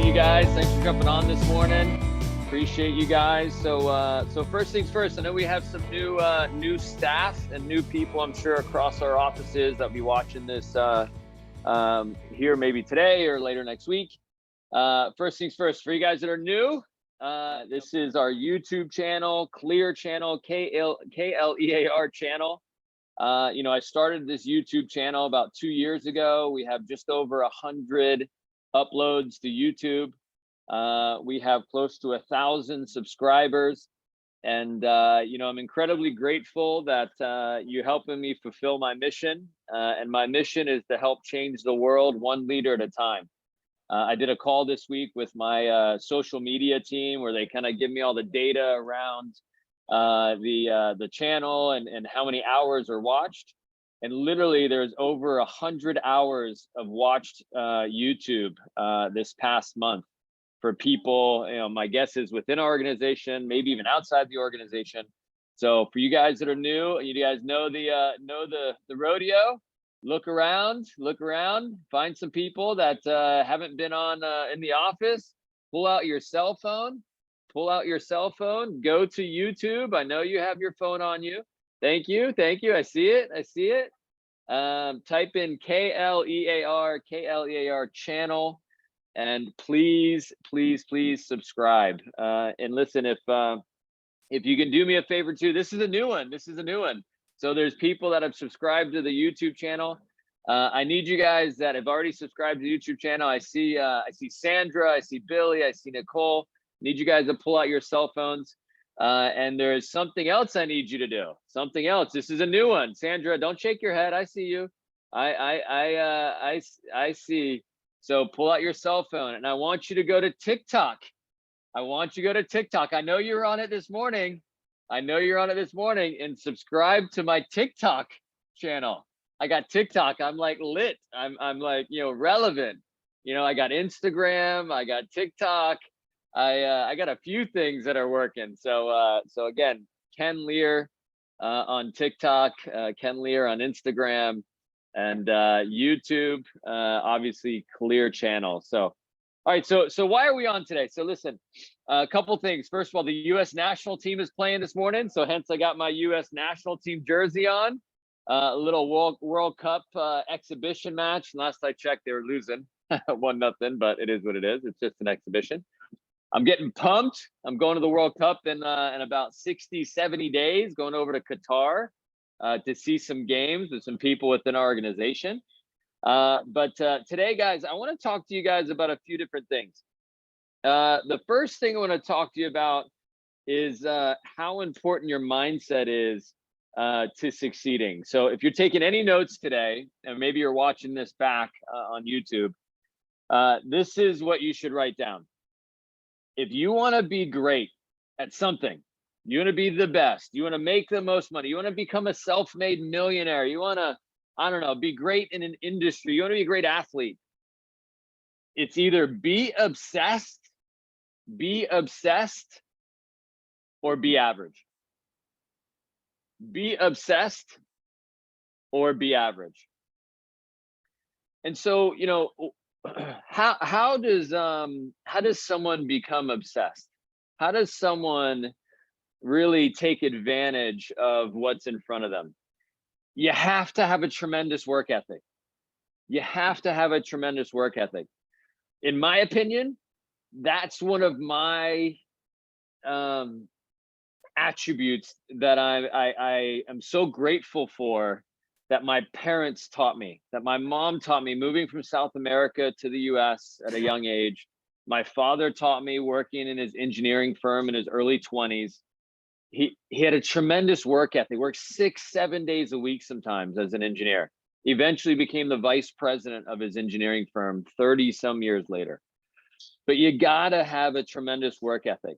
you guys. Thanks for jumping on this morning. Appreciate you guys. So first things first, I know we have some new staff and new people, I'm sure, across our offices that'll be watching this here maybe today or later next week. First things first, for you guys that are new, this is our YouTube channel, Klear channel, Klear channel. I started this YouTube channel about 2 years ago. We have just over 100 uploads to YouTube. We have close to 1,000 subscribers, and I'm incredibly grateful that you're helping me fulfill my mission. And my mission is to help change the world one leader at a time. I did a call this week with my social media team where they kind of give me all the data around the channel and how many hours are watched. And literally there's over 100 hours of watched YouTube this past month for people, my guess is within our organization, maybe even outside the organization. So for you guys that are new, you guys know the rodeo. Look around, find some people that haven't been on in the office. Pull out your cell phone, go to YouTube. I know you have your phone on you. Thank you. I see it. Type in Klear channel, and please subscribe. And listen, if you can do me a favor too, this is a new one. So there's people that have subscribed to the YouTube channel. I need you guys that have already subscribed to the YouTube channel. I see Sandra, I see Billy, I see Nicole. Need you guys to pull out your cell phones. And there's something else I need you to do. Something else. This is a new one. Sandra, don't shake your head. I see you. I see. So pull out your cell phone, and I want you to go to TikTok. I know you're on it this morning. And subscribe to my TikTok channel. I got TikTok. I'm like lit. I'm like, relevant. I got Instagram. I got TikTok. I got a few things that are working. So again, Ken Lear on TikTok, Ken Lear on Instagram, and YouTube, obviously Klear channel. So, all right. So why are we on today? So listen, a couple things. First of all, the U.S. national team is playing this morning. So hence I got my U.S. national team jersey on. A little World Cup exhibition match. Last I checked, they were losing 1-0, but it is what it is. It's just an exhibition. I'm getting pumped. I'm going to the World Cup in about 60, 70 days, going over to Qatar to see some games with some people within our organization. But today, guys, I want to talk to you guys about a few different things. The first thing I want to talk to you about is how important your mindset is to succeeding. So if you're taking any notes today, and maybe you're watching this back on YouTube, this is what you should write down. If you want to be great at something, you want to be the best, you want to make the most money, you want to become a self-made millionaire, you want to, be great in an industry, you want to be a great athlete, it's either be obsessed, or be average. Be obsessed or be average. And so, how does someone become obsessed? How does someone really take advantage of what's in front of them? You have to have a tremendous work ethic. In my opinion, that's one of my attributes that I am so grateful for, that my parents taught me, that my mom taught me moving from South America to the US at a young age. My father taught me working in his engineering firm in his early 20s. He had a tremendous work ethic, worked 6-7 days a week sometimes as an engineer. Eventually became the vice president of his engineering firm 30 some years later. But you gotta have a tremendous work ethic.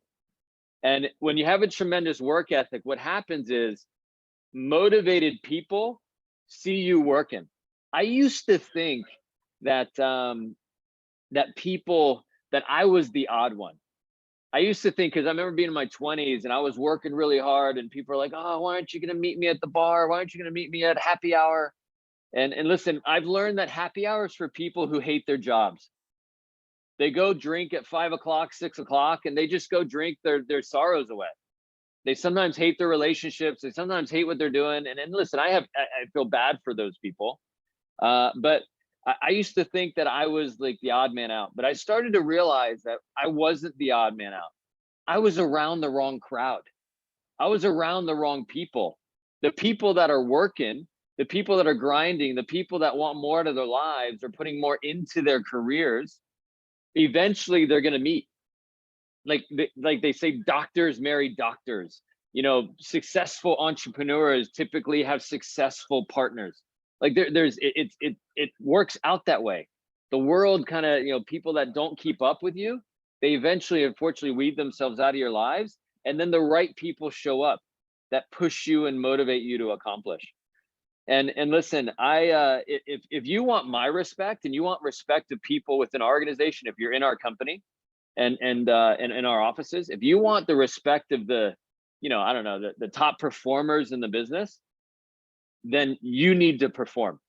And when you have a tremendous work ethic, what happens is motivated people see you working. I used to think that that I was the odd one. I used to think, because I remember being in my 20s and I was working really hard, and people are like, oh, why aren't you going to meet me at the bar? Why aren't you going to meet me at happy hour? And listen, I've learned that happy hour is for people who hate their jobs. They go drink at 5 o'clock, 6 o'clock, and they just go drink their sorrows away. They sometimes hate their relationships. They sometimes hate what they're doing. And listen, I feel bad for those people. But I used to think that I was like the odd man out, but I started to realize that I wasn't the odd man out. I was around the wrong crowd. I was around the wrong people. The people that are working, the people that are grinding, the people that want more out of their lives are putting more into their careers. Eventually they're going to meet. Like they say, doctors marry doctors. You know, successful entrepreneurs typically have successful partners. Like it works out that way. The world kind of, you know, people that don't keep up with you, they eventually, unfortunately, weed themselves out of your lives, and then the right people show up that push you and motivate you to accomplish. And listen, if you want my respect and you want respect of people within our organization, if you're in our company and in our offices, if you want the respect of the, you know, I don't know, the top performers in the business, then you need to perform.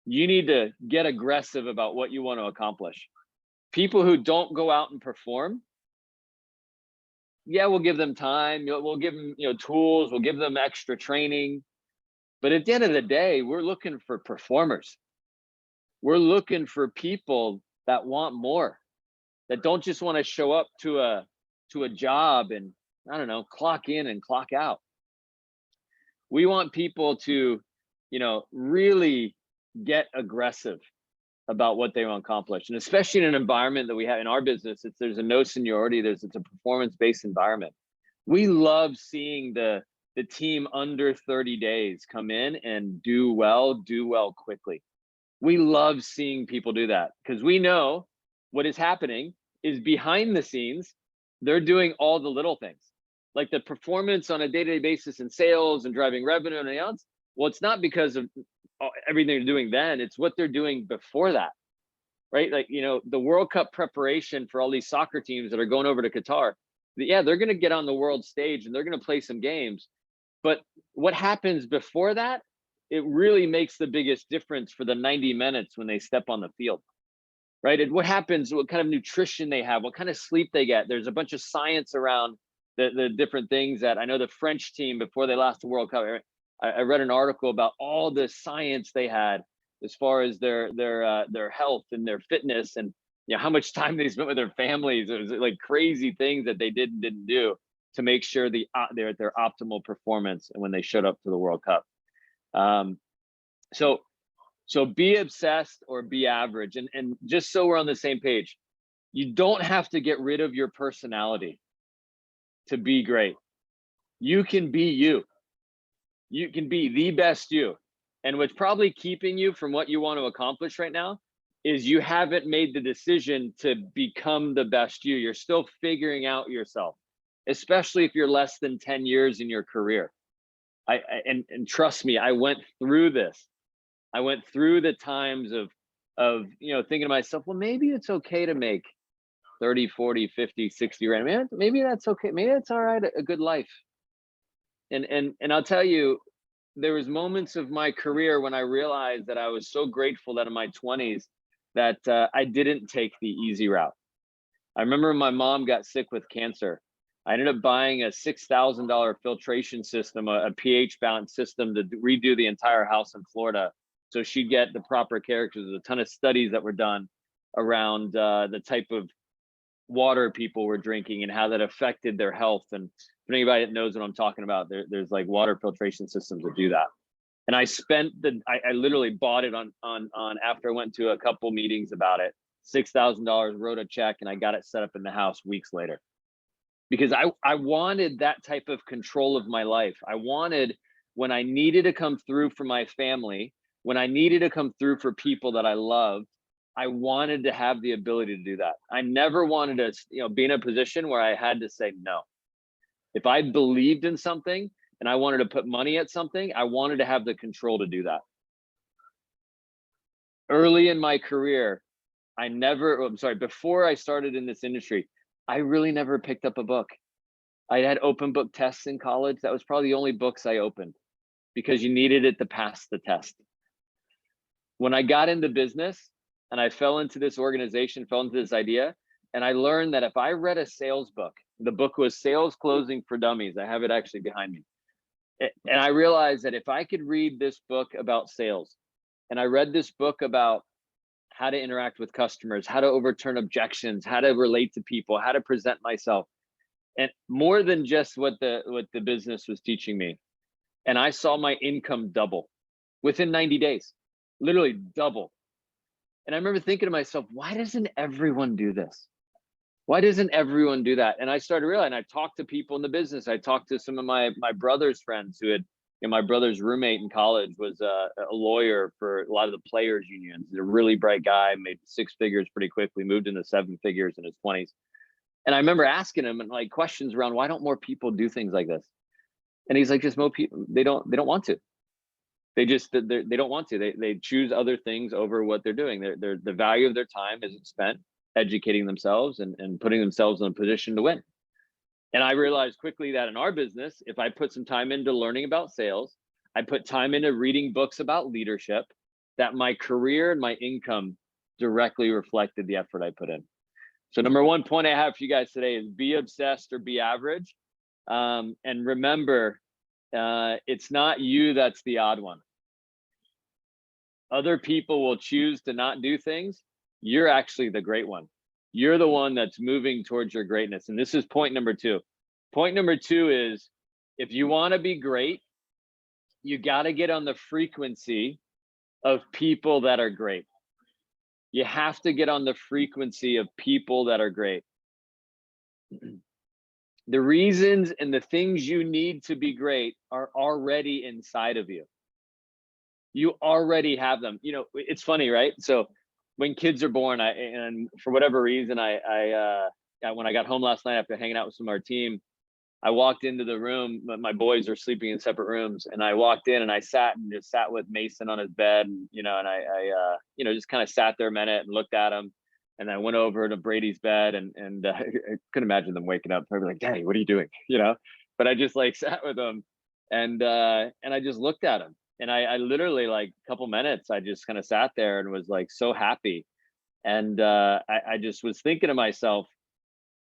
You need to get aggressive about what you want to accomplish. People who don't go out and perform, yeah, we'll give them time. We'll give them, you know, tools. We'll give them extra training. But at the end of the day, we're looking for performers. We're looking for people that want more, that don't just want to show up to a job and, I don't know, clock in and clock out. We want people to, you know, really get aggressive about what they want to accomplish. And especially in an environment that we have in our business, there's a no seniority, it's a performance-based environment. We love seeing the team under 30 days come in and do well quickly. We love seeing people do that because we know what is happening is behind the scenes, they're doing all the little things. Like the performance on a day-to-day basis in sales and driving revenue and anything else. Well, it's not because of everything they're doing then, it's what they're doing before that, right? Like, you know, the World Cup preparation for all these soccer teams that are going over to Qatar, yeah, they're going to get on the world stage and they're going to play some games. But what happens before that, it really makes the biggest difference for the 90 minutes when they step on the field, right? And what happens, what kind of nutrition they have, what kind of sleep they get. There's a bunch of science around the different things that I know the French team, before they lost the World Cup, I read an article about all the science they had as far as their health and their fitness, and you know how much time they spent with their families. It was like crazy things that they did and didn't do to make sure they're at their optimal performance and when they showed up to the World Cup. So be obsessed or be average. And just so we're on the same page, you don't have to get rid of your personality to be great. You can be you. You can be the best you. And what's probably keeping you from what you want to accomplish right now is you haven't made the decision to become the best you. You're still figuring out yourself, especially if you're less than 10 years in your career. And trust me, I went through this. I went through the times of you know, thinking to myself, well, maybe it's okay to make 30, 40, 50, 60 grand. Maybe that's okay. Maybe that's all right, a good life. And I'll tell you, there was moments of my career when I realized that I was so grateful that in my 20s that I didn't take the easy route. I remember my mom got sick with cancer. I ended up buying a $6,000 filtration system, a pH balanced system to redo the entire house in Florida, so she'd get the proper care, because there's a ton of studies that were done around the type of water people were drinking and how that affected their health. And if anybody that knows what I'm talking about, there's like water filtration systems that do that. And I literally bought it on after I went to a couple meetings about it, $6,000, wrote a check, and I got it set up in the house weeks later. Because I wanted that type of control of my life. I wanted, when I needed to come through for my family, when I needed to come through for people that I loved, I wanted to have the ability to do that. I never wanted to, you know, be in a position where I had to say no. If I believed in something and I wanted to put money at something, I wanted to have the control to do that. Early in my career, before I started in this industry, I really never picked up a book. I had open book tests in college. That was probably the only books I opened, because you needed it to pass the test. When I got into business, and I fell into this organization, fell into this idea. And I learned that if I read a sales book, the book was Sales Closing for Dummies. I have it actually behind me. And I realized that if I could read this book about sales, and I read this book about how to interact with customers, how to overturn objections, how to relate to people, how to present myself, and more than just what the business was teaching me. And I saw my income double within 90 days, literally double. And I remember thinking to myself, why doesn't everyone do this? Why doesn't everyone do that? And I started realizing, I talked to people in the business. I talked to some of my brother's friends who had, my brother's roommate in college was a lawyer for a lot of the players unions. He's a really bright guy, made 6 figures pretty quickly, moved into 7 figures in his 20s. And I remember asking him like questions around, why don't more people do things like this? And he's like, just more people, they don't want to. They don't want to. They choose other things over what they're doing. The value of their time isn't spent educating themselves and putting themselves in a position to win. And I realized quickly that in our business, if I put some time into learning about sales, I put time into reading books about leadership, that my career and my income directly reflected the effort I put in. So number 1 point I have for you guys today is be obsessed or be average. And remember, it's not you that's the odd one. Other people will choose to not do things. You're actually the great one. You're the one that's moving towards your greatness. And this is point number 2. Point number 2 is, if you want to be great, you got to get on the frequency of people that are great. You have to get on the frequency of people that are great. The reasons and the things you need to be great are already inside of you. You already have them. You know, it's funny, right? So when kids are born, and for whatever reason, when I got home last night after hanging out with some of our team, I walked into the room. My boys are sleeping in separate rooms, and I walked in and I sat with Mason on his bed, and I just kind of sat there a minute and looked at him, and I went over to Brady's bed, and I couldn't imagine them waking up, probably like, "Daddy, what are you doing?" But I just like sat with him, and I just looked at him, and I literally, like, a couple minutes, I just kind of sat there and was like so happy, and I just was thinking to myself,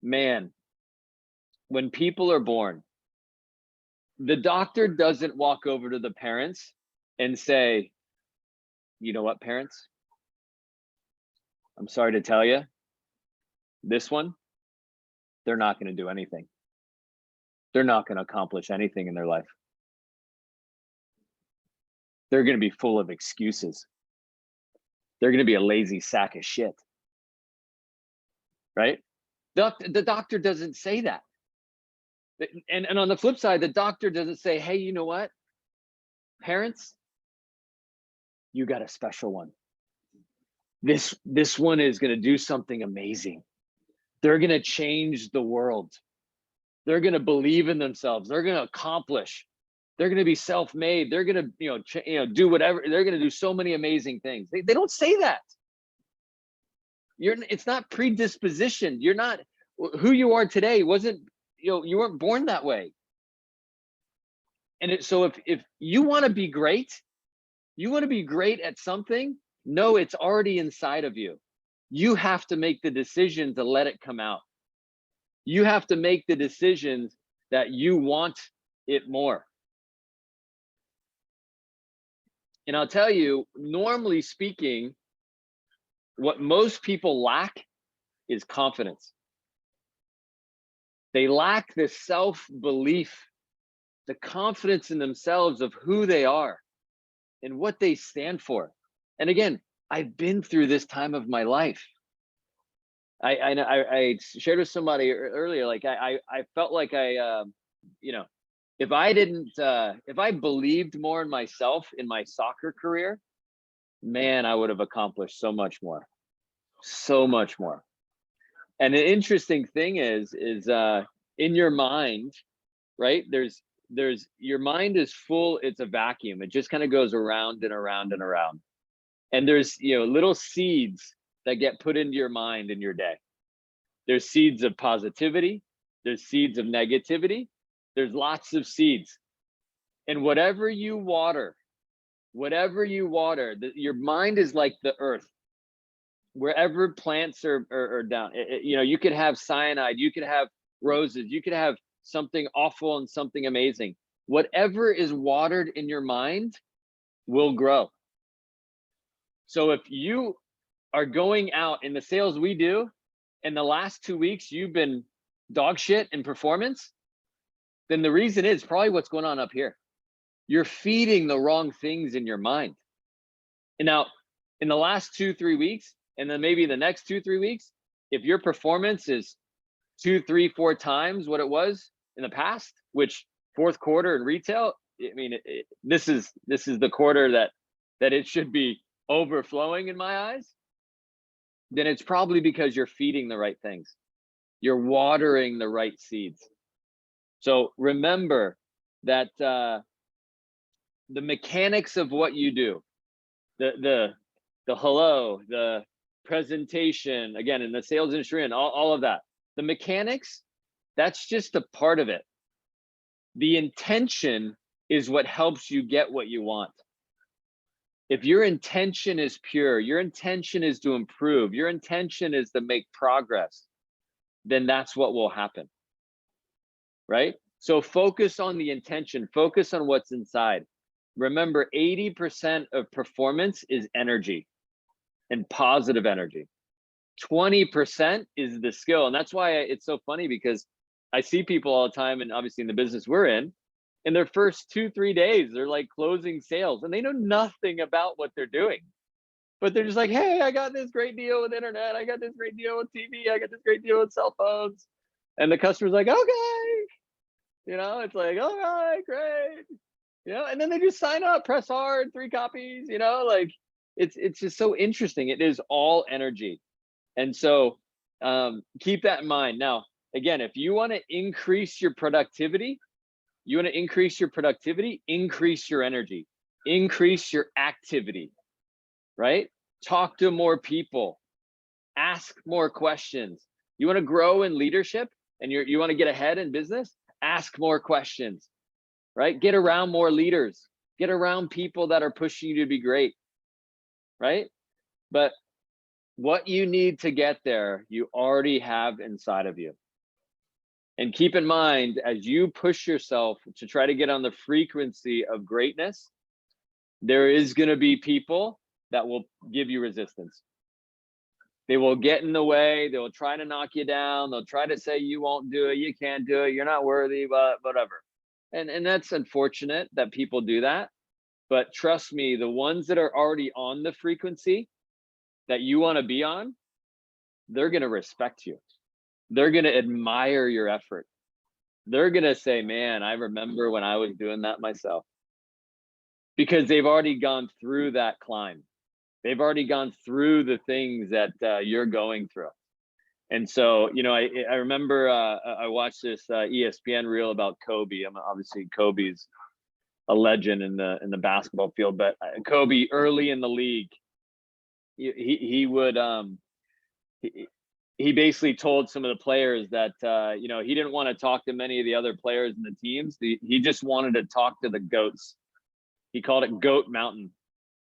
man, when people are born, the doctor doesn't walk over to the parents and say, "You know what, parents? I'm sorry to tell you, this one, they're not going to do anything. They're not going to accomplish anything in their life. They're going to be full of excuses. They're going to be a lazy sack of shit." Right? The doctor doesn't say that. And on the flip side, the doctor doesn't say, "Hey, you know what? Parents, you got a special one. This one is going to do something amazing. They're going to change the world. They're going to believe in themselves. They're going to accomplish. They're going to be self-made. They're going to, do whatever. They're going to do so many amazing things." They don't say that. It's not predispositioned. You're not, who you are today wasn't, you weren't born that way. And so if you want to be great, at something, no, it's already inside of you. You have to make the decision to let it come out. You have to make the decisions that you want it more. And I'll tell you, normally speaking, what most people lack is confidence. They lack the self-belief, the confidence in themselves of who they are and what they stand for. And again, I've been through this time of my life. I shared with somebody earlier, like I felt like if I believed more in myself in my soccer career, man, I would have accomplished so much more. And an interesting thing is in your mind, right? There's your mind is full. It's a vacuum. It just kind of goes around and around and around. And there's, little seeds that get put into your mind in your day. There's seeds of positivity. There's seeds of negativity. There's lots of seeds. And whatever you water, your mind is like the earth. wherever plants are down, you know, you could have cyanide, you could have roses, you could have something awful and something amazing. Whatever is watered in your mind will grow. So if you are going out in the sales we do, in the last 2 weeks, you've been dog shit in performance, then the reason is probably what's going on up here. You're feeding the wrong things in your mind. And now in the last 2-3 weeks, and then maybe the next 2-3 weeks, if your performance is 2, 3, 4 times what it was in the past, which fourth quarter in retail, I mean, this is the quarter that it should be overflowing in my eyes, then it's probably because you're feeding the right things. You're watering the right seeds. So remember that the mechanics of what you do, the hello, the presentation, again, in the sales industry and all of that, the mechanics, that's just a part of it. The intention is what helps you get what you want. If your intention is pure, your intention is to improve, your intention is to make progress, then that's what will happen, right? So focus on the intention, focus on what's inside. Remember, 80% of performance is energy and positive energy. 20% is the skill. And that's why it's so funny, because I see people all the time, and obviously in the business we're in their first 2-3 days, they're like closing sales and they know nothing about what they're doing. But they're just like, hey, I got this great deal with internet. I got this great deal with TV. I got this great deal with cell phones. And the customer's like, okay. You know, it's like, all right, great. You know, and then they just sign up, press hard, 3 copies, you know, like it's just so interesting. It is all energy. And so keep that in mind. Now, again, if you want to increase your productivity, increase your energy, increase your activity, right? Talk to more people, ask more questions. You want to grow in leadership and you want to get ahead in business, ask more questions, right? Get around more leaders, get around people that are pushing you to be great, right? But what you need to get there, you already have inside of you. And keep in mind, as you push yourself to try to get on the frequency of greatness, there is going to be people that will give you resistance. They will get in the way. They will try to knock you down. They'll try to say you won't do it, you can't do it, you're not worthy, but whatever. And that's unfortunate that people do that. But trust me, the ones that are already on the frequency that you want to be on, they're going to respect you. They're going to admire your effort. They're going to say, man, I remember when I was doing that myself. Because they've already gone through that climb. They've already gone through the things that you're going through. And so, you know, I remember I watched this ESPN reel about Kobe. Obviously Kobe's a legend in the basketball field, but Kobe early in the league, he would he basically told some of the players that you know, he didn't want to talk to many of the other players in the teams. He just wanted to talk to the GOATs. He called it GOAT Mountain,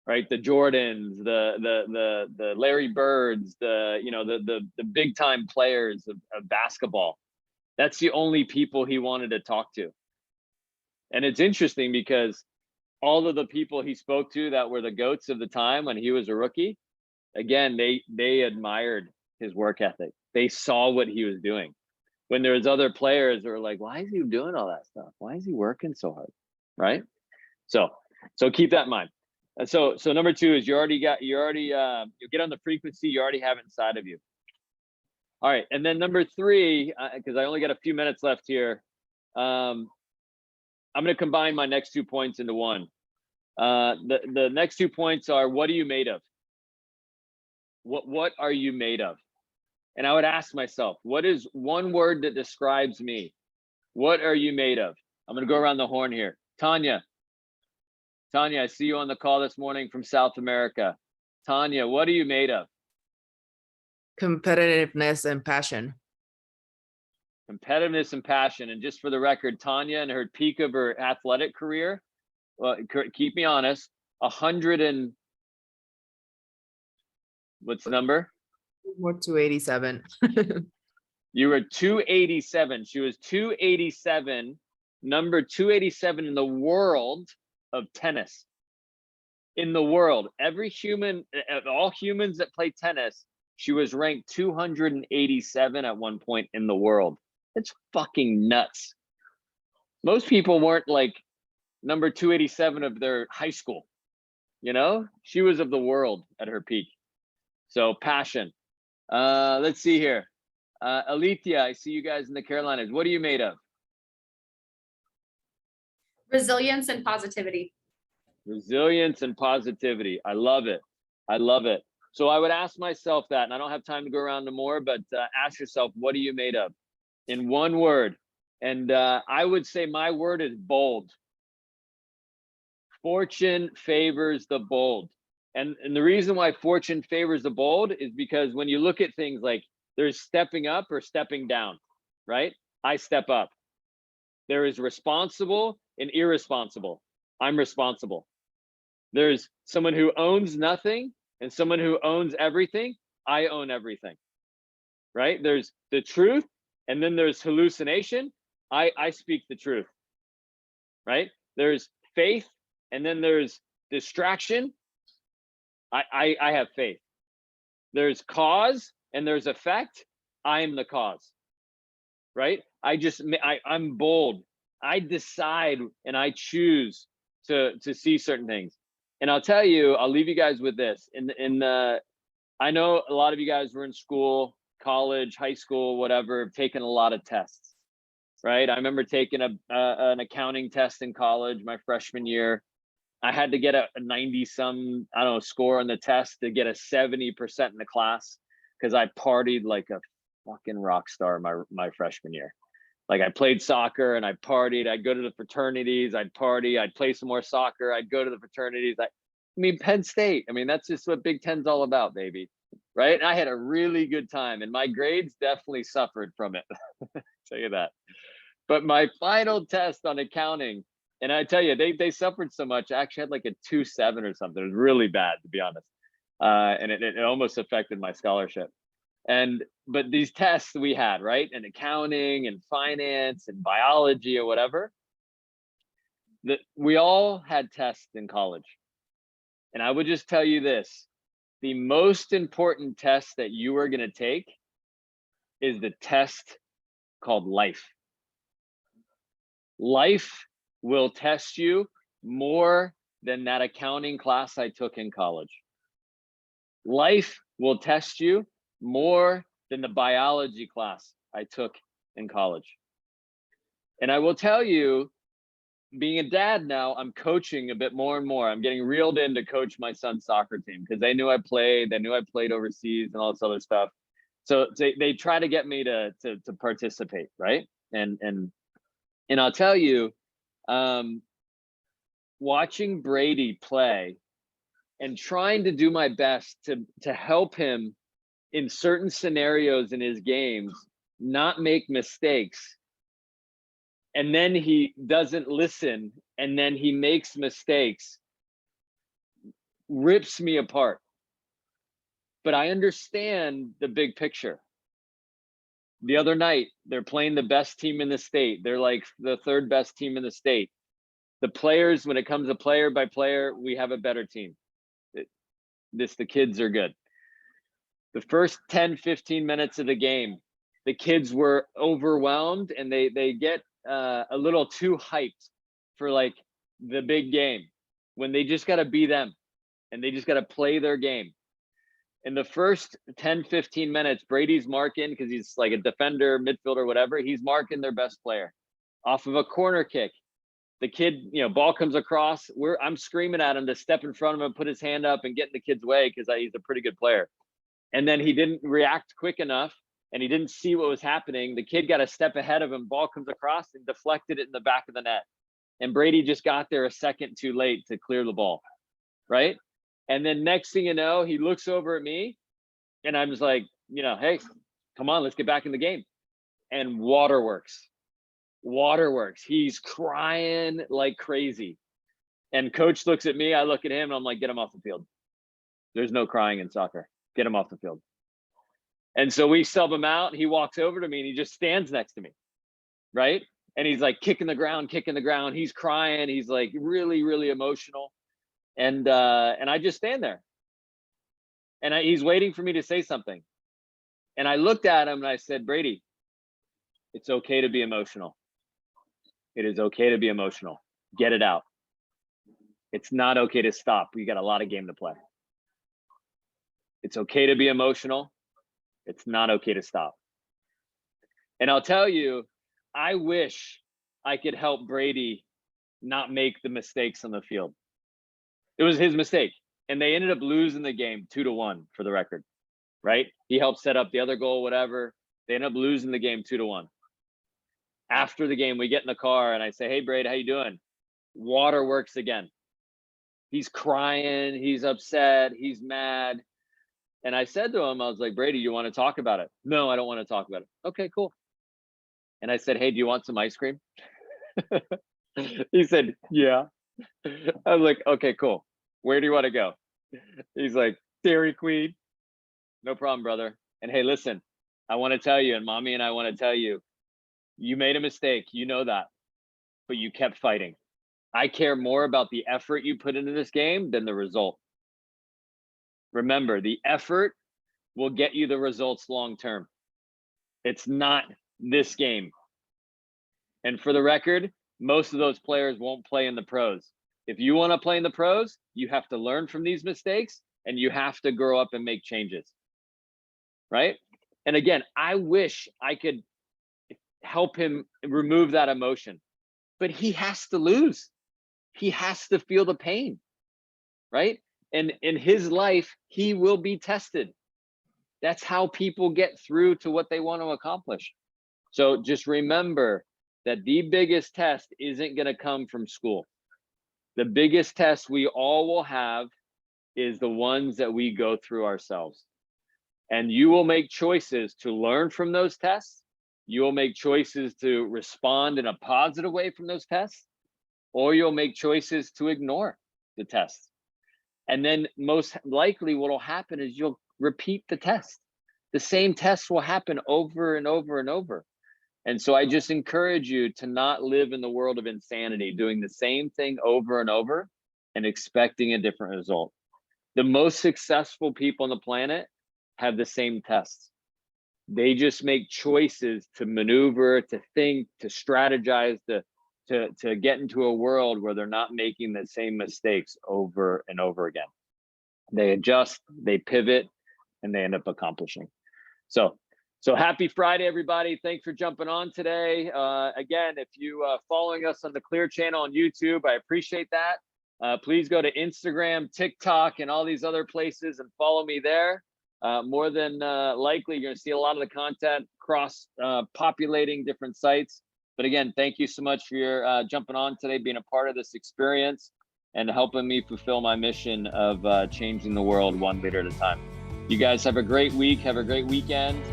right? The Jordans, the Larry Birds, the big time players of basketball. That's the only people he wanted to talk to. And it's interesting because all of the people he spoke to that were the GOATs of the time when he was a rookie, again, they admired his work ethic. They saw what he was doing. When there was other players that were like, why is he doing all that stuff? Why is he working so hard? Right? So keep that in mind. So number 2 is you get on the frequency you already have inside of you. All right, and then number 3, because I only got a few minutes left here, I'm going to combine my next 2 points into one. The next 2 points are, what are you made of? What are you made of? And I would ask myself, what is one word that describes me? What are you made of? I'm going to go around the horn here. Tanya, I see you on the call this morning from South America. Tanya, what are you made of? Competitiveness and passion. Competitiveness and passion. And just for the record, Tanya, in her peak of her athletic career, well, keep me honest, What's the number? More 287. You were 287. She was 287, number 287 in the world of tennis. In the world, every human, all humans that play tennis, she was ranked 287 at one point in the world. It's fucking nuts. Most people weren't like number 287 of their high school. You know, she was of the world at her peak. So passion. Let's see here. Alethea, I see you guys in the Carolinas. What are you made of? Resilience and positivity. Resilience and positivity. I love it. I love it. So I would ask myself that, and I don't have time to go around to more, but ask yourself, what are you made of? In one word. And I would say my word is bold. Fortune favors the bold. And the reason why fortune favors the bold is because when you look at things like there's stepping up or stepping down, right? I step up. There is responsible and irresponsible. I'm responsible. There's someone who owns nothing and someone who owns everything. I own everything, right? There's the truth, and then there's hallucination. I speak the truth, right? There's faith, and then there's distraction. I have faith. There's cause and there's effect. I'm the cause, right? I'm bold. I decide and I choose to see certain things. And I'll tell you, I'll leave you guys with this. I know a lot of you guys were in school, college, high school, whatever, have taken a lot of tests, right? I remember taking an accounting test in college my freshman year. I had to get a 90 some, I don't know, score on the test to get a 70% in the class because I partied like a fucking rock star my freshman year. Like I played soccer and I partied. I'd go to the fraternities, I'd party, I'd play some more soccer, I'd go to the fraternities. I mean, Penn State, I mean, that's just what Big Ten's all about, baby. Right? And I had a really good time and my grades definitely suffered from it. Tell you that. But my final test on accounting, and I tell you, they suffered so much. I actually had like a 2.7 or something. It was really bad, to be honest. And it almost affected my scholarship. But these tests we had, right? And accounting and finance and biology or whatever, that we all had tests in college. And I would just tell you this, the most important test that you are going to take is the test called life. Life will test you more than that accounting class I took in college. Life will test you more than the biology class I took in college. And I will tell you, being a dad now, I'm coaching a bit more and more. I'm getting reeled in to coach my son's soccer team because they knew I played overseas and all this other stuff. So they try to get me to participate, right? And I'll tell you, watching Brady play and trying to do my best to help him in certain scenarios in his games not make mistakes, and then he doesn't listen and then he makes mistakes, rips me apart. But I understand the big picture. The other night, they're playing the best team in the state. They're like the third best team in the state. The players, when it comes to player by player, we have a better team. The kids are good. The first 10, 15 minutes of the game, the kids were overwhelmed and they get a little too hyped for like the big game when they just got to be them and they just got to play their game. In the first 10, 15 minutes, Brady's marking, because he's like a defender, midfielder, whatever. He's marking their best player off of a corner kick. The kid, ball comes across. I'm screaming at him to step in front of him, put his hand up and get in the kid's way because he's a pretty good player. And then he didn't react quick enough and he didn't see what was happening. The kid got a step ahead of him. Ball comes across and deflected it in the back of the net. And Brady just got there a second too late to clear the ball, right? And then next thing you know, he looks over at me and I'm just like, hey, come on, let's get back in the game. And waterworks. He's crying like crazy. And coach looks at me, I look at him, and I'm like, get him off the field. There's no crying in soccer. Get him off the field. And so we sub him out. He walks over to me and he just stands next to me, right? And he's like kicking the ground. He's crying. He's like really, really emotional. And I just stand there. And he's waiting for me to say something. And I looked at him and I said, Brady, it's okay to be emotional. It is okay to be emotional. Get it out. It's not okay to stop. We got a lot of game to play. It's okay to be emotional. It's not okay to stop. And I'll tell you, I wish I could help Brady not make the mistakes on the field. It was his mistake. And they ended up losing the game 2-1 for the record, right? He helped set up the other goal, whatever. They ended up losing the game 2-1. After the game, we get in the car and I say, hey, Brady, how you doing? Waterworks again. He's crying. He's upset. He's mad. And I said to him, I was like, Brady, you want to talk about it? No, I don't want to talk about it. Okay, cool. And I said, hey, do you want some ice cream? He said, yeah. I was like, okay, cool. Where do you want to go? He's like, Dairy Queen. No problem, brother. And hey, listen, I want to tell you, and mommy and I want to tell you, you made a mistake. You know that, but you kept fighting. I care more about the effort you put into this game than the result. Remember, the effort will get you the results long-term. It's not this game. And for the record, most of those players won't play in the pros. If you want to play in the pros, you have to learn from these mistakes and you have to grow up and make changes, right? And again, I wish I could help him remove that emotion, but he has to lose. He has to feel the pain, right? And in his life, he will be tested. That's how people get through to what they want to accomplish. So just remember that the biggest test isn't going to come from school. The biggest test we all will have is the ones that we go through ourselves. And you will make choices to learn from those tests. You will make choices to respond in a positive way from those tests, or you'll make choices to ignore the tests. And then most likely what will happen is you'll repeat the test. The same test will happen over and over and over. And so I just encourage you to not live in the world of insanity, doing the same thing over and over and expecting a different result. The most successful people on the planet have the same tests. They just make choices to maneuver, to think, to strategize, to get into a world where they're not making the same mistakes over and over again. They adjust, they pivot, and they end up accomplishing. So happy Friday, everybody. Thanks for jumping on today. Again, if you following us on the Clear channel on YouTube, I appreciate that. Please go to Instagram, TikTok, and all these other places and follow me there. More than likely, you're gonna see a lot of the content cross populating different sites. But again, thank you so much for your jumping on today, being a part of this experience and helping me fulfill my mission of changing the world one leader at a time. You guys have a great week, have a great weekend,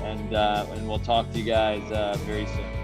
and we'll talk to you guys very soon.